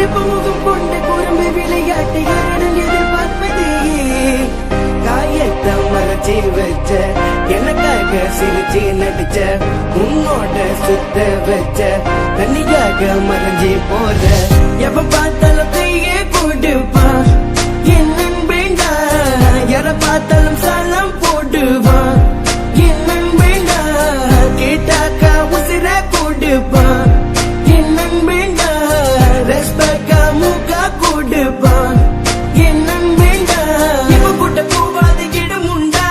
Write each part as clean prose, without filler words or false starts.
சிறப்பு முகம் கொண்ட குறும்பு விளையாட்டு யாரிடம் எதிர்பார்ப்பதே காயத்தை மறைச்சி வச்ச எனக்காக சிரிச்சு நடிச்ச உன்னோட சுத்த வச்ச தனியாக மறைஞ்சி போற எப்ப பார்த்தாலும் கையே கொடுப்பா என் நண்பேண்டா யார பார்த்தாலும் சலம் போடுவா என் நண்பேண்டா கேட்டாக்கா உசிர கொடுப்பா என் நண்பேண்டா ரெஸ்பெக்டா மூக்கா கொடுப்பா என் நண்பேண்டா இவன் போட்ட பூவாது இடம் உண்டா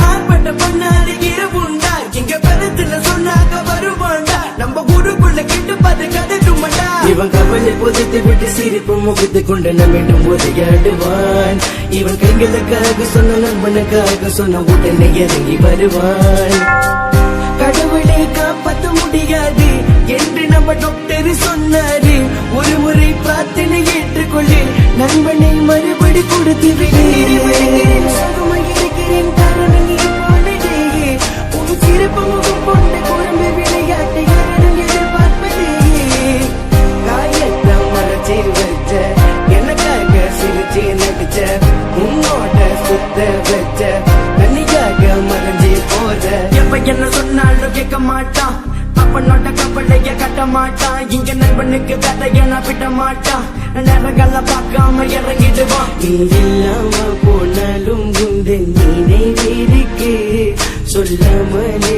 ஆர்ப்பட்ட பண்ணாது இரவுண்டா எங்க பதத்துல சொன்னாக்க வருவாண்டா நம்ம ஊருக்குள்ள கிட்டு பார்த்து கதட்டுமாண்டா இவன் கவலை பொதித்து விட்டு சிரிப்பு முகத்து கொண்டு நம்மிடம் உரையாடுவான் இவன் கைகளுக்காக சொன்ன நண்பனுக்காக சொன்ன உடனே இறங்கி வருவான் கடவுளை காப்பாற்ற முடியாது என்று நம்ம டாக்டர் சொன்னாரு ஒரு முறை பிரார்த்தனை ஏற்றுக்கொள்ளு நண்பனை மறுபடி கொடுத்து விடுகிறேன் காரணம் நீ போனதே உன் சிறப்பு முகம் கொண்ட குழம்பு விளையாட்டு யாரிடம் எதிர்பார்ப்பதே காயத்தை மறைச்சி வச்ச எனக்காக சிரிச்சு நடிச்ச உன்னோட சுத்த வச்ச தனியாக மறைஞ்சி போற எப்ப என்ன சொன்னாலும் கேட்க மாட்டான் அப்பனோட கப்பலைய கட்ட மாட்டான் இங்க நண்பனுக்கு கதைய நான் விட மாட்டான் நேரங்கள பார்க்காம இறங்கிடுவான் நீ இல்லாம போனாலும் குந்த நினைவிருக்கு சொல்லாமலே